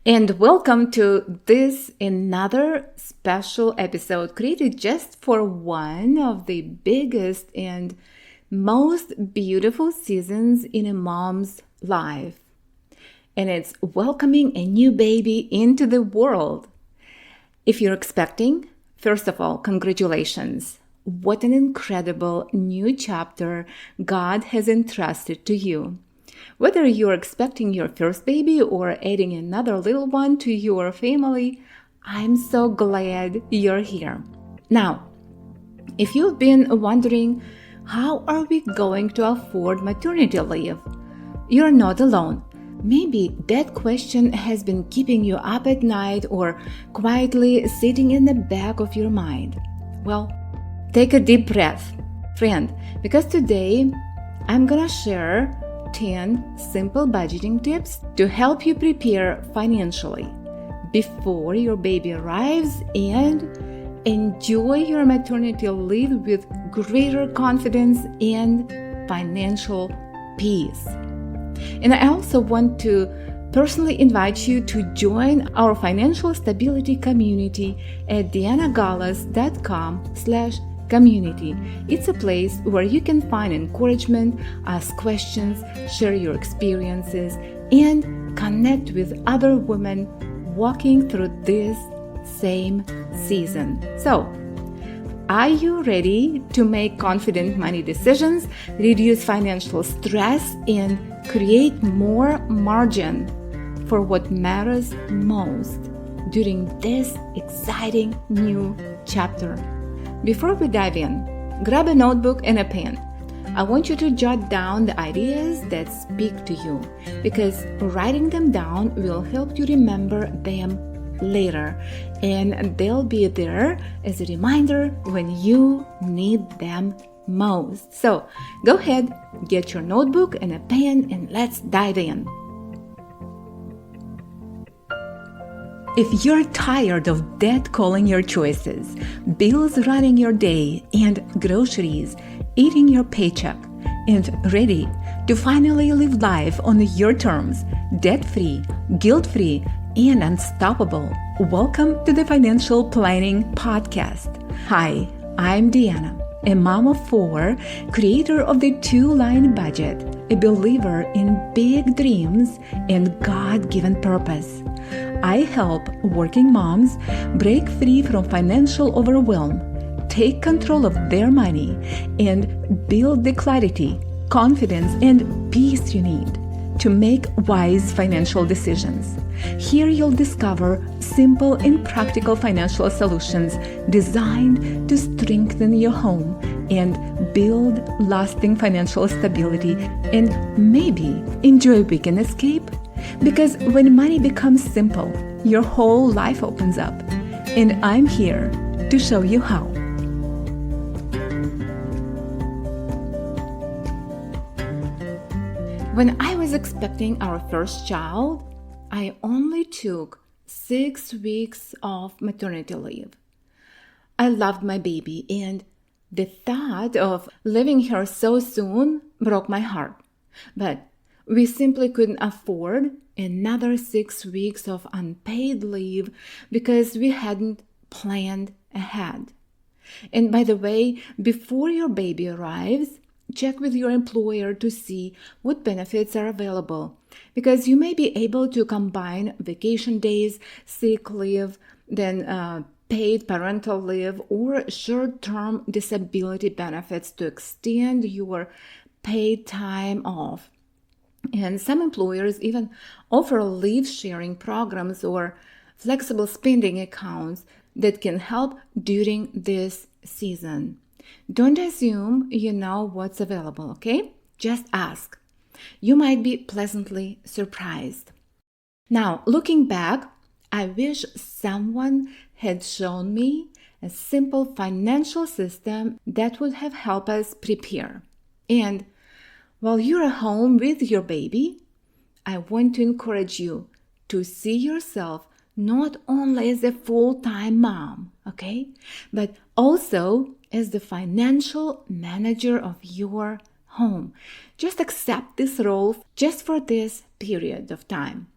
And welcome to this another special episode created just for one of the biggest and most beautiful seasons in a mom's life. And it's welcoming a new baby into the world. If you're expecting, first of all, congratulations. What an incredible new chapter God has entrusted to you. Whether you're expecting your first baby or adding another little one to your family, I'm so glad you're here. Now, if you've been wondering, how are we going to afford maternity leave? You're not alone. Maybe that question has been keeping you up at night or quietly sitting in the back of your mind. Well, take a deep breath, friend, because today I'm gonna share 10 simple budgeting tips to help you prepare financially before your baby arrives and enjoy your maternity leave with greater confidence and financial peace. And I also want to personally invite you to join our financial stability community at dianagalas.com/community. It's a place where you can find encouragement, ask questions, share your experiences, and connect with other women walking through this same season. So, are you ready to make confident money decisions, reduce financial stress, and create more margin for what matters most during this exciting new chapter? Before we dive in, grab a notebook and a pen. I want you to jot down the ideas that speak to you, because writing them down will help you remember them later, and they'll be there as a reminder when you need them most. So go ahead, get your notebook and a pen, and let's dive in. If you're tired of debt calling your choices, bills running your day, and groceries eating your paycheck, and ready to finally live life on your terms, debt-free, guilt-free, and unstoppable, welcome to the Financial Planning Podcast. Hi, I'm Deanna, a mom of 4, creator of the 2-line budget, a believer in big dreams and God-given purpose. I help working moms break free from financial overwhelm, take control of their money, and build the clarity, confidence, and peace you need to make wise financial decisions. Here you'll discover simple and practical financial solutions designed to strengthen your home and build lasting financial stability, and maybe enjoy a weekend escape. Because when money becomes simple, your whole life opens up, and I'm here to show you how. When I was expecting our first child, I only took 6 weeks of maternity leave. I loved my baby, and the thought of leaving her so soon broke my heart. But we simply couldn't afford another 6 weeks of unpaid leave because we hadn't planned ahead. And by the way, before your baby arrives, check with your employer to see what benefits are available, because you may be able to combine vacation days, sick leave, then paid parental leave, or short-term disability benefits to extend your paid time off. And some employers even offer leave sharing programs or flexible spending accounts that can help during this season. Don't assume you know what's available, okay? Just ask. You might be pleasantly surprised. Now, looking back, I wish someone had shown me a simple financial system that would have helped us prepare. And while you're at home with your baby, I want to encourage you to see yourself not only as a full-time mom, okay, but also as the financial manager of your home. Just accept this role just for this period of time.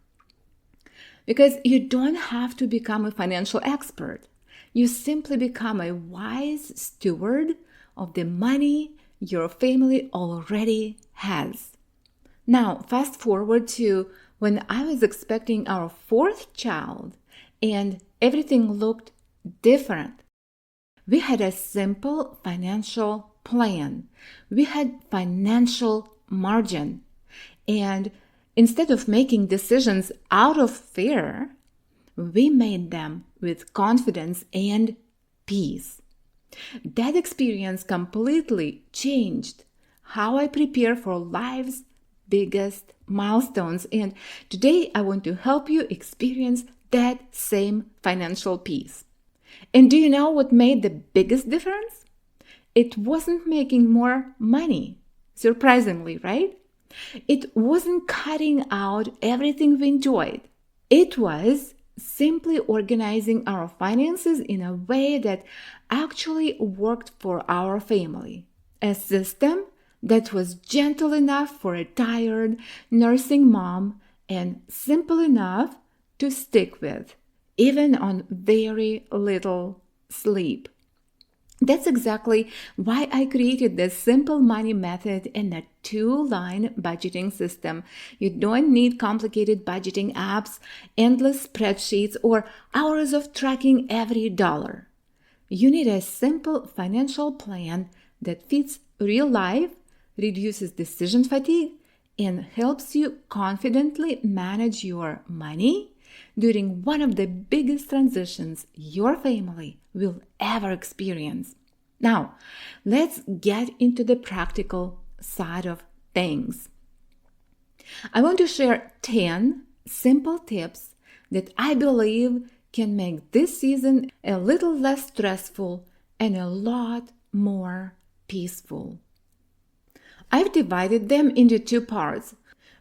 Because you don't have to become a financial expert. You simply become a wise steward of the money your family already has. Now, fast forward to when I was expecting our fourth child and everything looked different. We had a simple financial plan. We had financial margin. And instead of making decisions out of fear, we made them with confidence and peace. That experience completely changed how I prepare for life's biggest milestones. And today I want to help you experience that same financial peace. And do you know what made the biggest difference? It wasn't making more money, surprisingly, right? It wasn't cutting out everything we enjoyed. It was simply organizing our finances in a way that actually worked for our family. A system that was gentle enough for a tired nursing mom and simple enough to stick with, even on very little sleep. That's exactly why I created this simple money method and a 2-line budgeting system. You don't need complicated budgeting apps, endless spreadsheets, or hours of tracking every dollar. You need a simple financial plan that fits real life, reduces decision fatigue, and helps you confidently manage your money during one of the biggest transitions your family will ever experience. Now, let's get into the practical side of things. I want to share 10 simple tips that I believe can make this season a little less stressful and a lot more peaceful. I've divided them into 2 parts.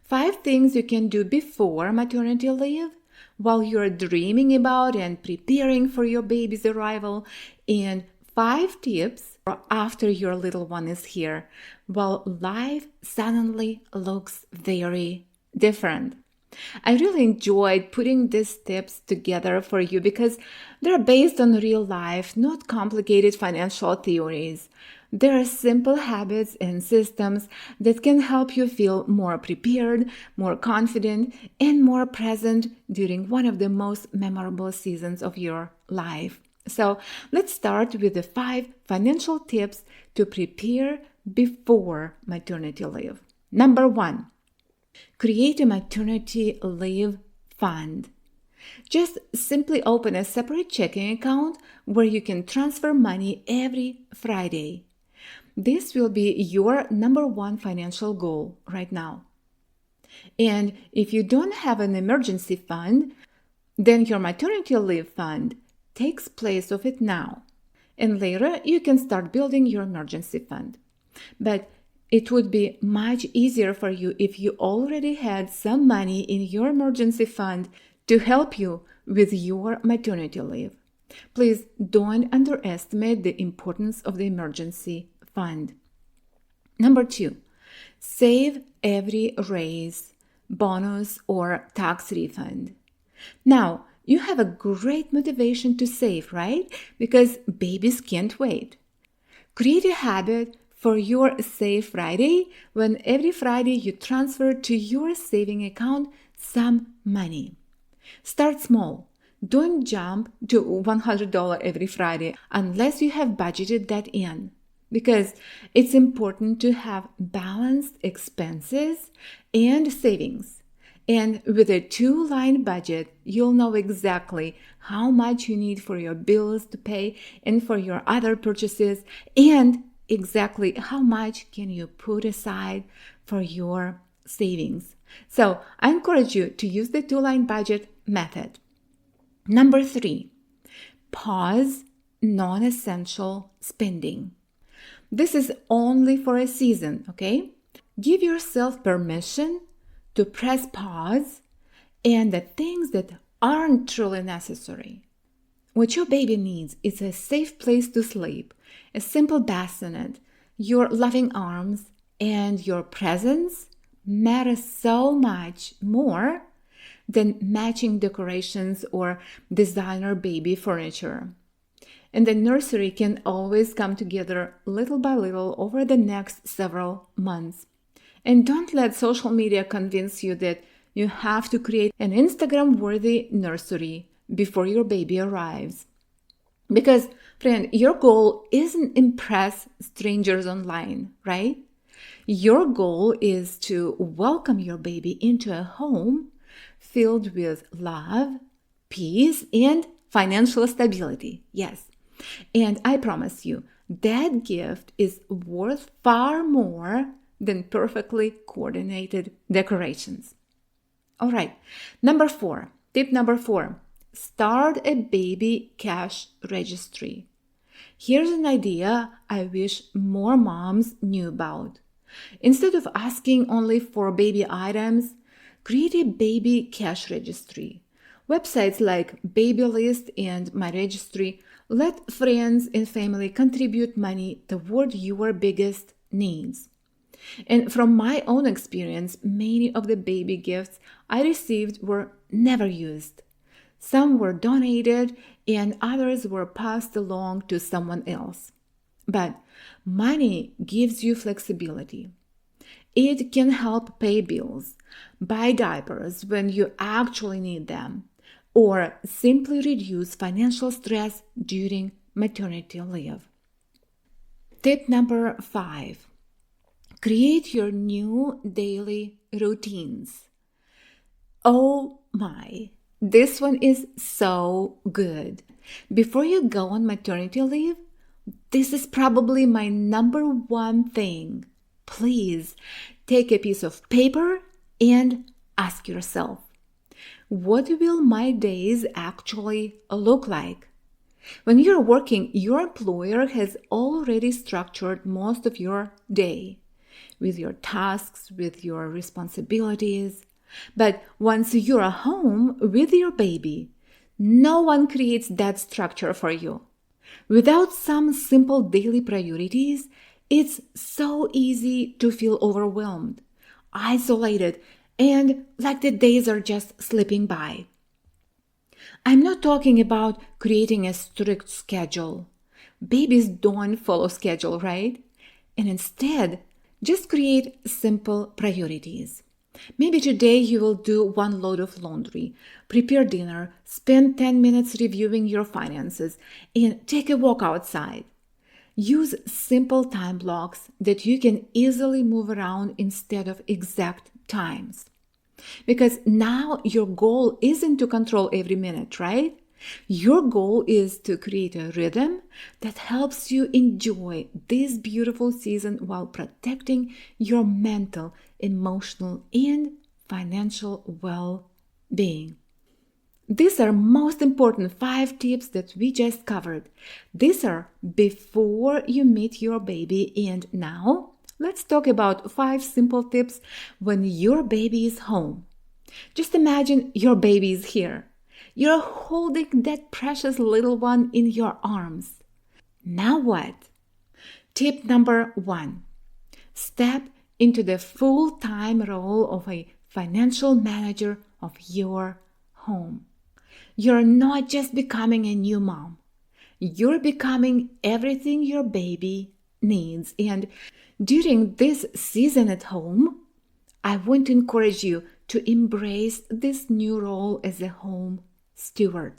5 things you can do before maternity leave while you're dreaming about and preparing for your baby's arrival, and 5 tips for after your little one is here, while life suddenly looks very different. I really enjoyed putting these tips together for you because they're based on real life, not complicated financial theories. There are simple habits and systems that can help you feel more prepared, more confident, and more present during one of the most memorable seasons of your life. So let's start with the 5 financial tips to prepare before maternity leave. Number 1, create a maternity leave fund. Just simply open a separate checking account where you can transfer money every Friday. This will be your number 1 financial goal right now. And if you don't have an emergency fund, then your maternity leave fund takes place of it now. And later you can start building your emergency fund. But it would be much easier for you if you already had some money in your emergency fund to help you with your maternity leave. Please don't underestimate the importance of the emergency fund. Number 2, save every raise, bonus, or tax refund. Now, you have a great motivation to save, right? Because babies can't wait. Create a habit for your Save Friday when every Friday you transfer to your saving account some money. Start small. Don't jump to $100 every Friday unless you have budgeted that in, because it's important to have balanced expenses and savings. And with a 2-line budget, you'll know exactly how much you need for your bills to pay and for your other purchases, and exactly how much can you put aside for your savings. So I encourage you to use the 2-line budget method. Number 3, pause non-essential spending. This is only for a season, okay? Give yourself permission to press pause and the things that aren't truly necessary. What your baby needs is a safe place to sleep, a simple bassinet, your loving arms, and your presence matter so much more than matching decorations or designer baby furniture. And the nursery can always come together little by little over the next several months. And don't let social media convince you that you have to create an Instagram-worthy nursery before your baby arrives. Because, friend, your goal isn't impress strangers online, right? Your goal is to welcome your baby into a home filled with love, peace, and financial stability. Yes. And I promise you, that gift is worth far more than perfectly coordinated decorations. All right. Tip number 4, start a baby cash registry. Here's an idea I wish more moms knew about. Instead of asking only for baby items, create a baby cash registry. Websites like Babylist and My Registry let friends and family contribute money toward your biggest needs. And from my own experience, many of the baby gifts I received were never used. Some were donated and others were passed along to someone else. But money gives you flexibility. It can help pay bills, buy diapers when you actually need them, or simply reduce financial stress during maternity leave. Tip number 5, create your new daily routines. Oh my, this one is so good. Before you go on maternity leave, this is probably my number one thing. Please take a piece of paper and ask yourself, what will my days actually look like? When you're working, your employer has already structured most of your day with your tasks, with your responsibilities. But once you're home with your baby, no one creates that structure for you. Without some simple daily priorities, it's so easy to feel overwhelmed, isolated, and like the days are just slipping by. I'm not talking about creating a strict schedule. Babies don't follow schedule, right? And instead, just create simple priorities. Maybe today you will do one load of laundry, prepare dinner, spend 10 minutes reviewing your finances, and take a walk outside. Use simple time blocks that you can easily move around instead of exact times. Because now your goal isn't to control every minute, right? Your goal is to create a rhythm that helps you enjoy this beautiful season while protecting your mental, emotional, and financial well-being. These are most important 5 tips that we just covered. These are before you meet your baby, and now let's talk about 5 simple tips when your baby is home. Just imagine your baby is here. You're holding that precious little one in your arms. Now what? Tip number 1. Step into the full-time role of a financial manager of your home. You're not just becoming a new mom. You're becoming everything your baby needs. And during this season at home, I want to encourage you to embrace this new role as a home steward.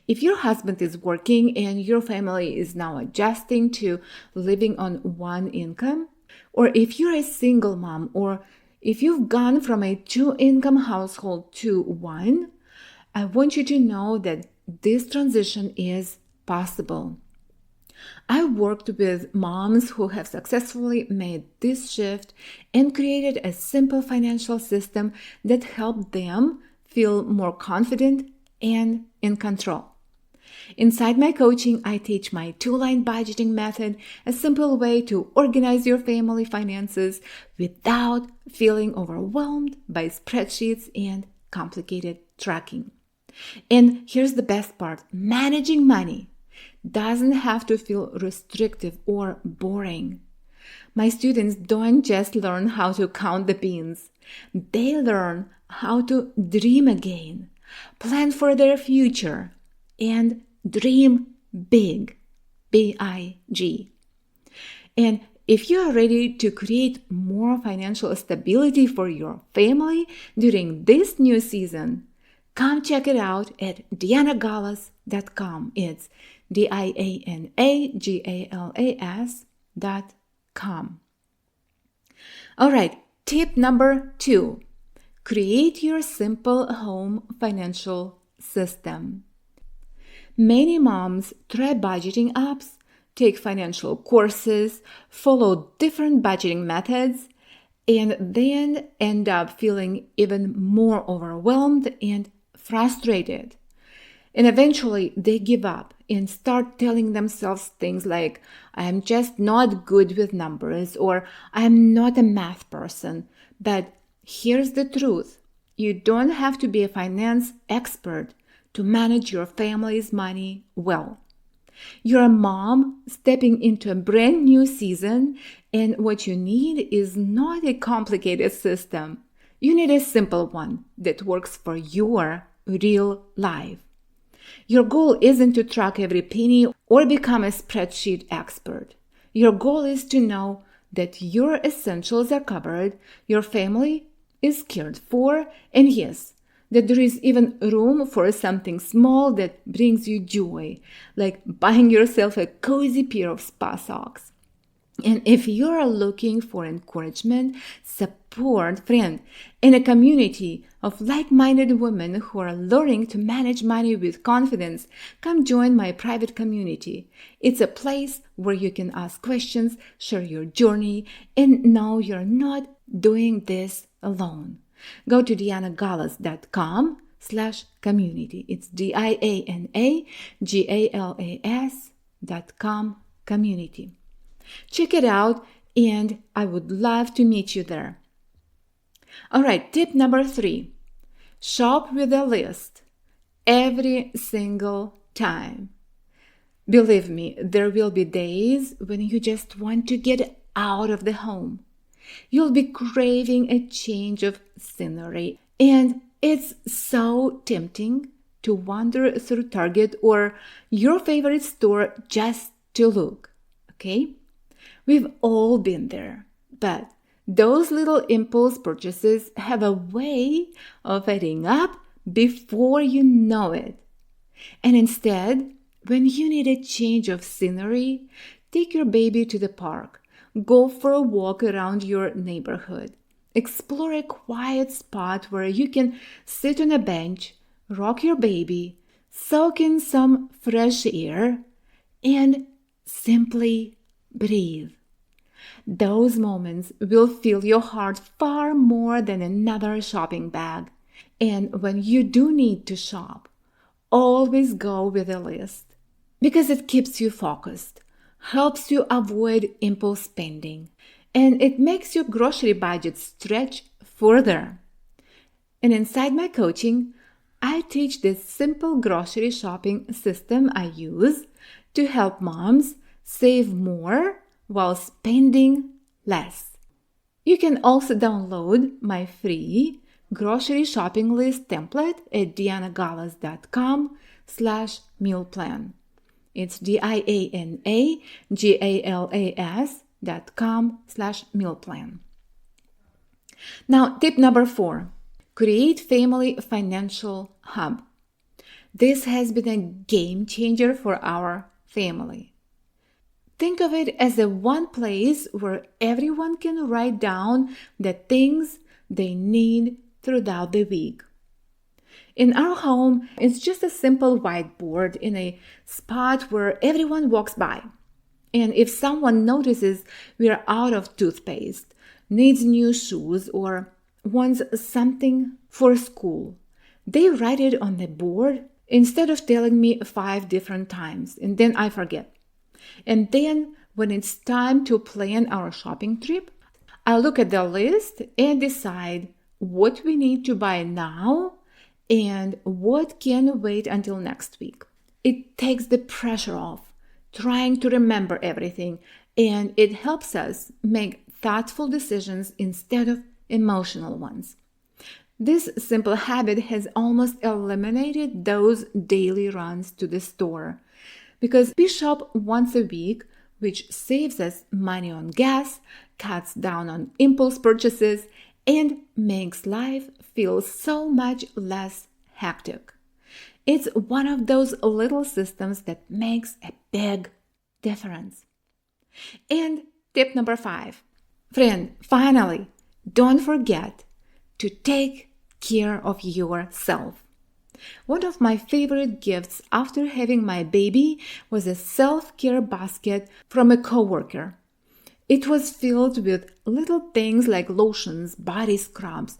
If your husband is working and your family is now adjusting to living on one income, or if you're a single mom, or if you've gone from a 2-income household to one, I want you to know that this transition is possible. I worked with moms who have successfully made this shift and created a simple financial system that helped them feel more confident and in control. Inside my coaching, I teach my 2-line budgeting method, a simple way to organize your family finances without feeling overwhelmed by spreadsheets and complicated tracking. And here's the best part, managing money doesn't have to feel restrictive or boring. My students don't just learn how to count the beans. They learn how to dream again, plan for their future, and dream big, B-I-G. And if you are ready to create more financial stability for your family during this new season, come check it out at dianagalas.com. It's dianagalas.com. All right, tip number 2. Create your simple home financial system. Many moms try budgeting apps, take financial courses, follow different budgeting methods, and then end up feeling even more overwhelmed and frustrated. And eventually they give up and start telling themselves things like, I'm just not good with numbers, or I'm not a math person. But here's the truth. You don't have to be a finance expert to manage your family's money well. You're a mom stepping into a brand new season, and what you need is not a complicated system. You need a simple one that works for your real life. Your goal isn't to track every penny or become a spreadsheet expert. Your goal is to know that your essentials are covered, your family is cared for, and yes, that there is even room for something small that brings you joy, like buying yourself a cozy pair of spa socks. And if you're looking for encouragement, support, friend, and a community of like-minded women who are learning to manage money with confidence, come join my private community. It's a place where you can ask questions, share your journey, and know you're not doing this alone. Go to dianagalas.com/community. It's dianagalas.com community. Check it out, and I would love to meet you there. All right, tip number 3. Shop with a list every single time. Believe me, there will be days when you just want to get out of the home. You'll be craving a change of scenery, and it's so tempting to wander through Target or your favorite store just to look, okay? We've all been there, but those little impulse purchases have a way of adding up before you know it. And instead, when you need a change of scenery, take your baby to the park. Go for a walk around your neighborhood. Explore a quiet spot where you can sit on a bench, rock your baby, soak in some fresh air, and simply breathe. Those moments will fill your heart far more than another shopping bag. And when you do need to shop, always go with a list because it keeps you focused, helps you avoid impulse spending, and it makes your grocery budget stretch further. And inside my coaching, I teach this simple grocery shopping system I use to help moms save more while spending less. You can also download my free grocery shopping list template at dianagalas.com/meal plan. It's dianagalas.com/meal plan. Now, tip number 4, create family financial hub. This has been a game changer for our family. Think of it as a one place where everyone can write down the things they need throughout the week. In our home, it's just a simple whiteboard in a spot where everyone walks by. And if someone notices we're out of toothpaste, needs new shoes, or wants something for school, they write it on the board instead of telling me 5 different times, and then I forget. And then when it's time to plan our shopping trip, I look at the list and decide what we need to buy now and what can wait until next week. It takes the pressure off trying to remember everything, and it helps us make thoughtful decisions instead of emotional ones. This simple habit has almost eliminated those daily runs to the store because we shop once a week, which saves us money on gas, cuts down on impulse purchases, and makes life feel so much less hectic. It's one of those little systems that makes a big difference. And tip number 5. Friend, finally, don't forget to take care of yourself. One of my favorite gifts after having my baby was a self-care basket from a coworker. It was filled with little things like lotions, body scrubs,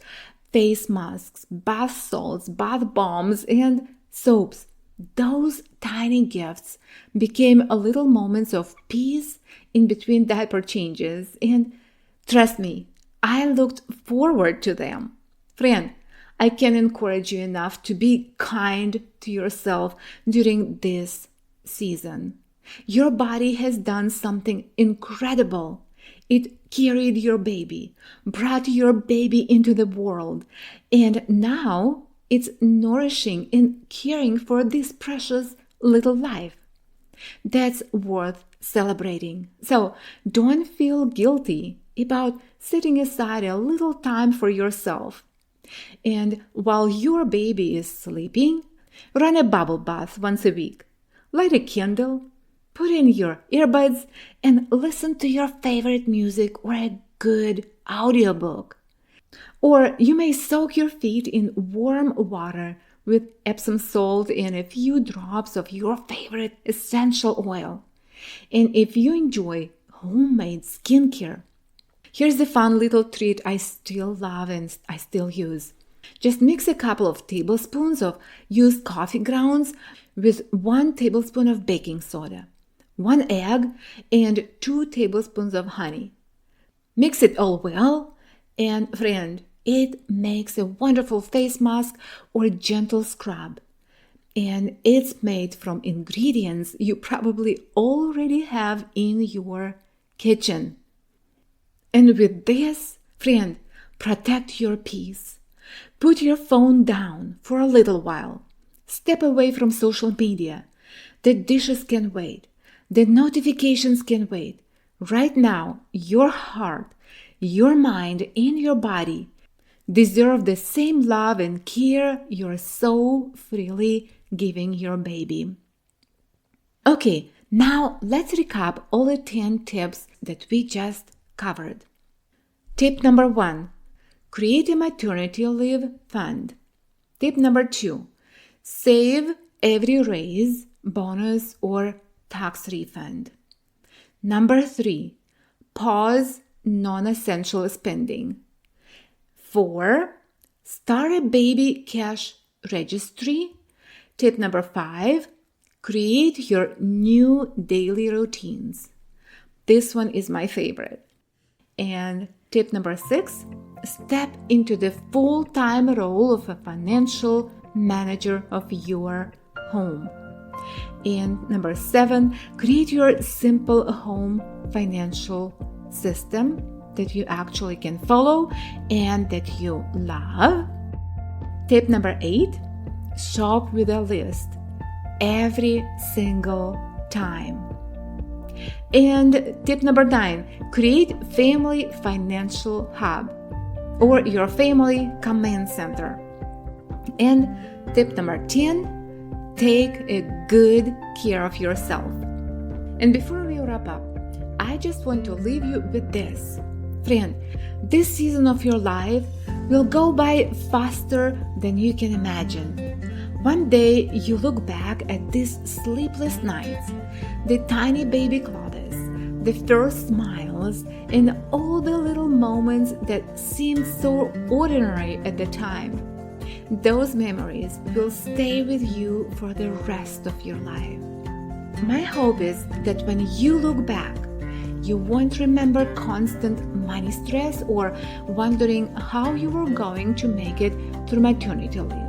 face masks, bath salts, bath bombs, and soaps. Those tiny gifts became a little moments of peace in between diaper changes, and trust me, I looked forward to them. Friend, I can encourage you enough to be kind to yourself during this season. Your body has done something incredible. It carried your baby, brought your baby into the world, and now it's nourishing and caring for this precious little life. That's worth celebrating. So don't feel guilty about setting aside a little time for yourself. And while your baby is sleeping, run a bubble bath once a week. Light a candle, put in your earbuds, and listen to your favorite music or a good audiobook. Or you may soak your feet in warm water with Epsom salt and a few drops of your favorite essential oil. And if you enjoy homemade skincare, here's a fun little treat I still love and I still use. Just mix a couple of tablespoons of used coffee grounds with 1 tablespoon of baking soda, 1 egg, and 2 tablespoons of honey. Mix it all well, and friend, it makes a wonderful face mask or gentle scrub. And it's made from ingredients you probably already have in your kitchen. And with this, friend, protect your peace. Put your phone down for a little while. Step away from social media. The dishes can wait. The notifications can wait. Right now, your heart, your mind, and your body deserve the same love and care you're so freely giving your baby. Okay, now let's recap all the 10 tips that we just covered. Tip number 1, create a maternity leave fund. Tip number 2, save every raise, bonus, or tax refund. Number 3, pause non-essential spending. 4, start a baby cash registry. Tip number 5, create your new daily routines. This one is my favorite. And tip number 6, step into the full-time role of a financial manager of your home. And number 7, create your simple home financial system that you actually can follow and that you love. Tip number 8, shop with a list every single time. And tip number 9, create family financial hub or your family command center. And tip number 10, take a good care of yourself. And before we wrap up, I just want to leave you with this. Friend, this season of your life will go by faster than you can imagine. One day you look back at these sleepless nights, the tiny baby clothes, the first smiles, and all the little moments that seemed so ordinary at the time. Those memories will stay with you for the rest of your life. My hope is that when you look back, you won't remember constant money stress or wondering how you were going to make it through maternity leave.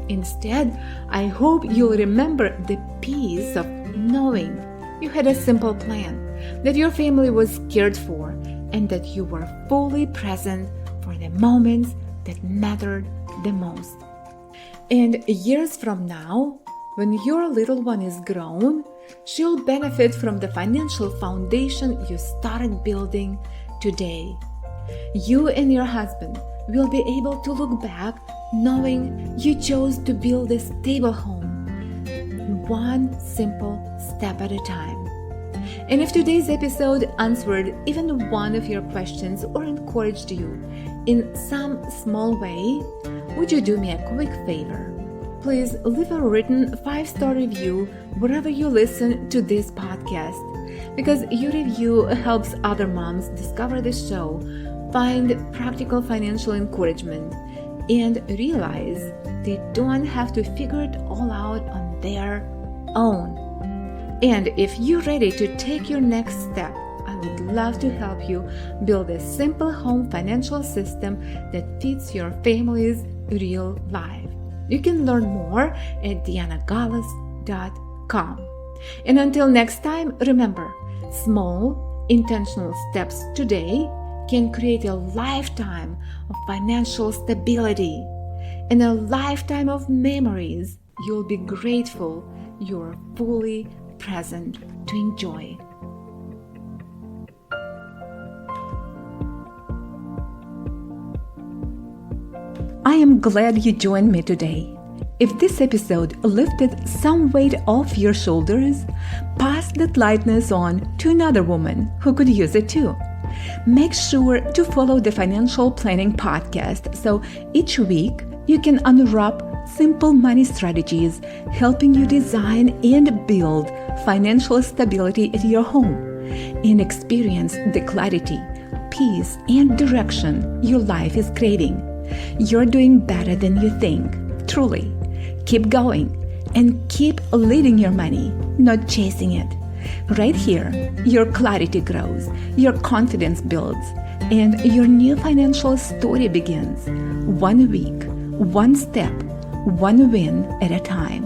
Instead, I hope you'll remember the peace of knowing you had a simple plan, that your family was cared for, and that you were fully present for the moments that mattered the most. And years from now, when your little one is grown, she'll benefit from the financial foundation you started building today. You and your husband will be able to look back knowing you chose to build a stable home, one simple step at a time. And if today's episode answered even one of your questions or encouraged you in some small way, would you do me a quick favor? Please leave a written 5-star review wherever you listen to this podcast, because your review helps other moms discover the show, find practical financial encouragement, and realize they don't have to figure it all out on their own. And if you're ready to take your next step, I would love to help you build a simple home financial system that fits your family's real life. You can learn more at dianagalas.com. And until next time, remember, small, intentional steps today can create a lifetime of financial stability and a lifetime of memories you'll be grateful you're fully present to enjoy. I am glad you joined me today. If this episode lifted some weight off your shoulders, pass that lightness on to another woman who could use it too. Make sure to follow the Financial Planning Podcast so each week you can unwrap simple money strategies helping you design and build financial stability at your home and experience the clarity, peace, and direction your life is craving. You're doing better than you think, truly. Keep going and keep leading your money, not chasing it. Right here, your clarity grows, your confidence builds, and your new financial story begins. 1 week, 1 step, 1 win at a time.